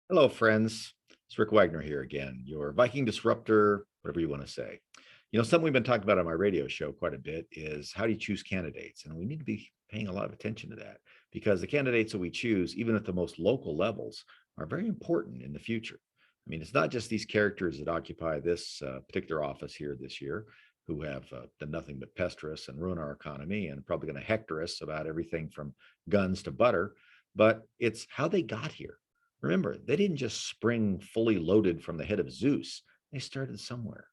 Hello, friends. It's Rick Wagner here again, your Viking disruptor, whatever you want to say. Something we've been talking about on my radio show quite a bit is how do you choose candidates? And we need to be paying a lot of attention to that because the candidates that we choose, even at the most local levels, are very important in the future. I mean, it's not just these characters that occupy this particular office here this year who have done nothing but pester us and ruin our economy and probably going to hector us about everything from guns to butter, but it's how they got here. Remember, they didn't just spring fully loaded from the head of Zeus. They started somewhere.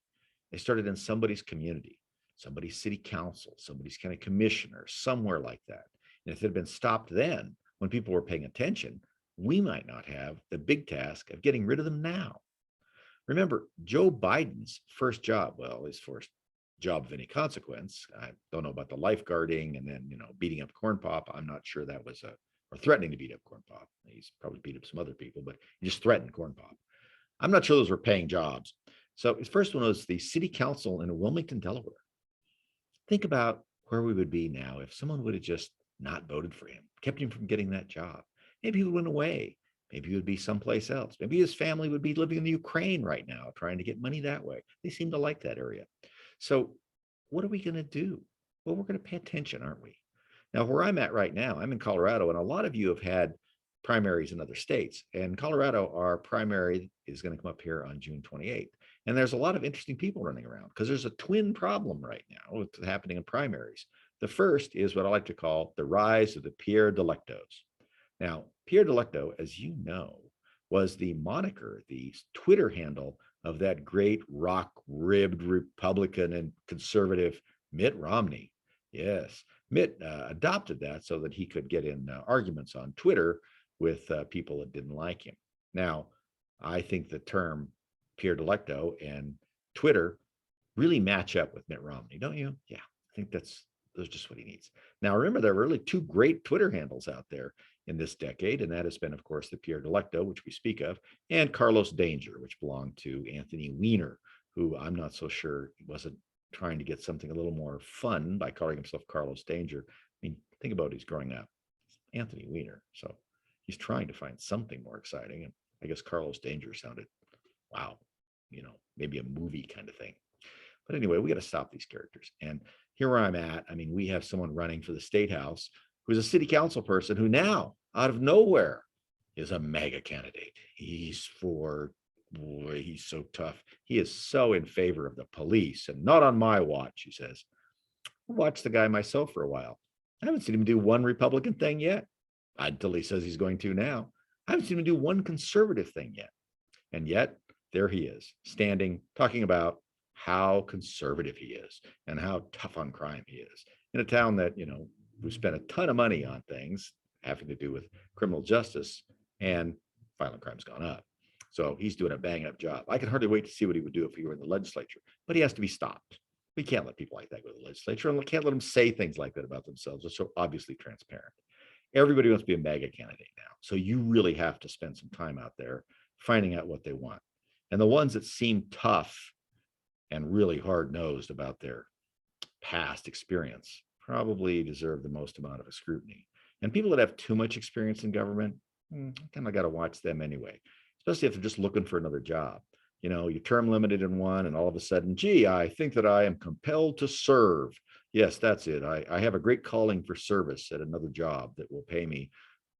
They started in somebody's community, somebody's city council, somebody's county commissioner, somewhere like that. And if it had been stopped then, when people were paying attention, we might not have the big task of getting rid of them now. Remember, Joe Biden's first job, well, his first job of any consequence. I don't know about the lifeguarding and then, beating up Corn Pop. I'm not sure that was or threatening to beat up Corn Pop. He's probably beat up some other people, but he just threatened Corn Pop. I'm not sure those were paying jobs. So his first one was the city council in Wilmington, Delaware. Think about where we would be now if someone would have just not voted for him, kept him from getting that job. Maybe he would went away. Maybe he would be someplace else. Maybe his family would be living in the Ukraine right now, trying to get money that way. They seem to like that area. So, what are we going to do? Well, we're going to pay attention, aren't we? Now, where I'm at right now, I'm in Colorado, and a lot of you have had primaries in other states. And Colorado, our primary is going to come up here on June 28th. And there's a lot of interesting people running around because there's a twin problem right now that's happening in primaries. The first is what I like to call the rise of the Pierre Delectos. Now, Pierre Delecto, as you know, was the moniker, the Twitter handle of that great rock ribbed Republican and conservative Mitt Romney. Yes, Mitt adopted that so that he could get in arguments on Twitter with people that didn't like him. Now, I think the term Pierre Delecto and Twitter really match up with Mitt Romney, don't you? Yeah, I think that's just what he needs. Now, remember, there are really two great Twitter handles out there in this decade, and that has been, of course, the Pierre Delecto, which we speak of, and Carlos Danger, which belonged to Anthony Weiner, who I'm not so sure he wasn't trying to get something a little more fun by calling himself Carlos Danger. I mean, think about he's growing up. It's Anthony Weiner. So he's trying to find something more exciting. And I guess Carlos Danger sounded, wow, maybe a movie kind of thing. But anyway, we got to stop these characters. And here where I'm at, I mean, we have someone running for the state house who's a city council person who now, out of nowhere, is a mega candidate. Boy, he's so tough. He is so in favor of the police and not on my watch, he says. I watched the guy myself for a while. I haven't seen him do one Republican thing yet until he says he's going to now. I haven't seen him do one conservative thing yet. And yet, there he is, standing, talking about how conservative he is and how tough on crime he is in a town that, we spent a ton of money on things having to do with criminal justice, and violent crime's gone up. So he's doing a bang up job. I can hardly wait to see what he would do if he were in the legislature, but he has to be stopped. We can't let people like that go to the legislature, and we can't let them say things like that about themselves. It's so obviously transparent. Everybody wants to be a MAGA candidate now. So you really have to spend some time out there finding out what they want. And the ones that seem tough and really hard nosed about their past experience probably deserve the most amount of scrutiny. And people that have too much experience in government, kind of got to watch them anyway, especially if they're just looking for another job. You term limited in one, and all of a sudden, gee, I think that I am compelled to serve. Yes, that's it. I have a great calling for service at another job that will pay me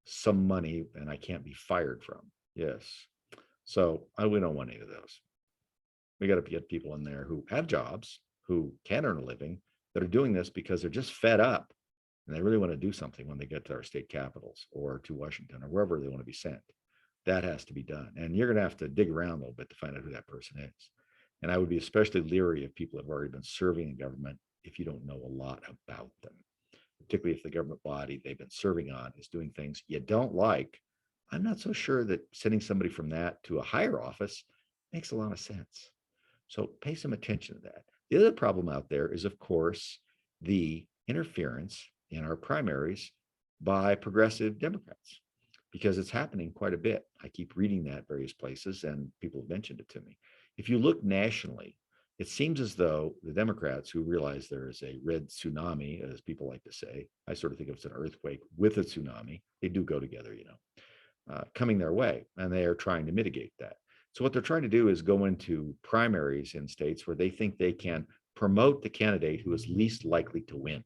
some money and I can't be fired from. Yes. So we don't want any of those. We got to get people in there who have jobs, who can earn a living, that are doing this because they're just fed up and they really want to do something when they get to our state capitals or to Washington or wherever they want to be sent. That has to be done. And you're going to have to dig around a little bit to find out who that person is. And I would be especially leery of people who have already been serving in government if you don't know a lot about them, particularly if the government body they've been serving on is doing things you don't like. I'm not so sure that sending somebody from that to a higher office makes a lot of sense. So pay some attention to that. The other problem out there is, of course, the interference in our primaries by progressive Democrats, because it's happening quite a bit. I keep reading that various places, and people have mentioned it to me. If you look nationally, it seems as though the Democrats, who realize there is a red tsunami, as people like to say, I sort of think of it as an earthquake with a tsunami. They do go together. coming their way, and they are trying to mitigate that. So what they're trying to do is go into primaries in states where they think they can promote the candidate who is least likely to win.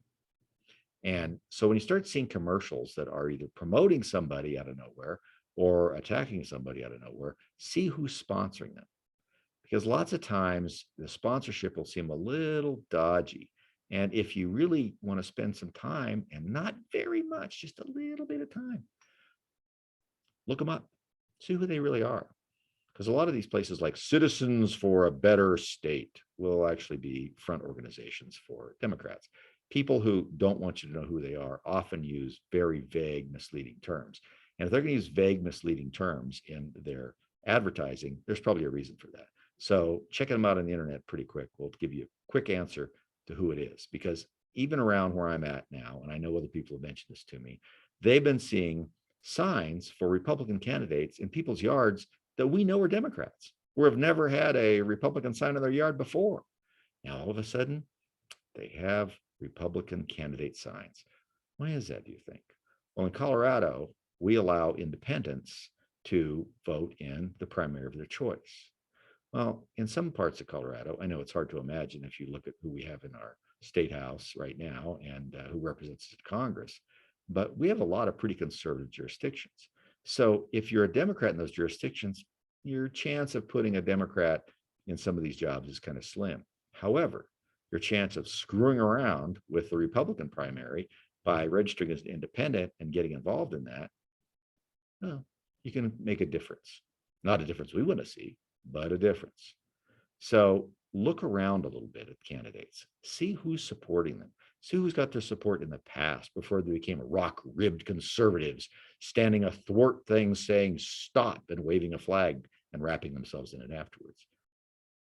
And so when you start seeing commercials that are either promoting somebody out of nowhere or attacking somebody out of nowhere, see who's sponsoring them. Because lots of times the sponsorship will seem a little dodgy. And if you really want to spend some time, and not very much, just a little bit of time, look them up, see who they really are. Because a lot of these places like Citizens for a Better State will actually be front organizations for Democrats. People who don't want you to know who they are often use very vague, misleading terms. And if they're going to use vague, misleading terms in their advertising, there's probably a reason for that. So checking them out on the internet pretty quick will give you a quick answer to who it is. Because even around where I'm at now, and I know other people have mentioned this to me, they've been seeing signs for Republican candidates in people's yards that we know are Democrats, who have never had a Republican sign in their yard before. Now, all of a sudden, they have Republican candidate signs. Why is that, do you think? Well, in Colorado, we allow independents to vote in the primary of their choice. Well, in some parts of Colorado, I know it's hard to imagine if you look at who we have in our state house right now and who represents Congress, but we have a lot of pretty conservative jurisdictions. So if you're a Democrat in those jurisdictions, your chance of putting a Democrat in some of these jobs is kind of slim. However, your chance of screwing around with the Republican primary by registering as an independent and getting involved in that, well, you can make a difference. Not a difference we want to see, but a difference. So look around a little bit at candidates, see who's supporting them, see who's got their support in the past before they became rock-ribbed conservatives, standing athwart things, saying stop and waving a flag and wrapping themselves in it afterwards.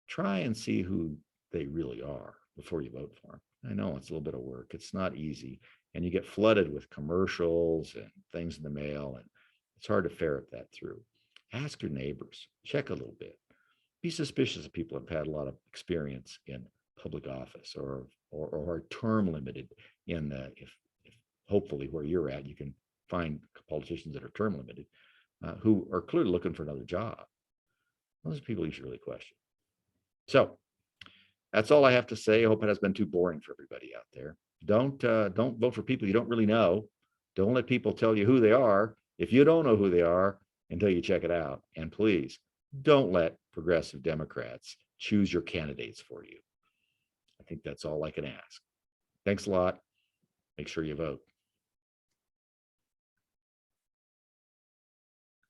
Try and see who they really are before you vote for them. I know it's a little bit of work. It's not easy. And you get flooded with commercials and things in the mail, and it's hard to ferret that through. Ask your neighbors, check a little bit. Be suspicious of people who've had a lot of experience in public office or are term limited in if hopefully where you're at, you can find politicians that are term limited who are clearly looking for another job. Those are people you should really question. So that's all I have to say. I hope it has been too boring for everybody out there. Don't vote for people you don't really know. Don't let people tell you who they are if you don't know who they are until you check it out. And please don't let progressive Democrats choose your candidates for you. I think that's all I can ask. Thanks a lot. Make sure you vote.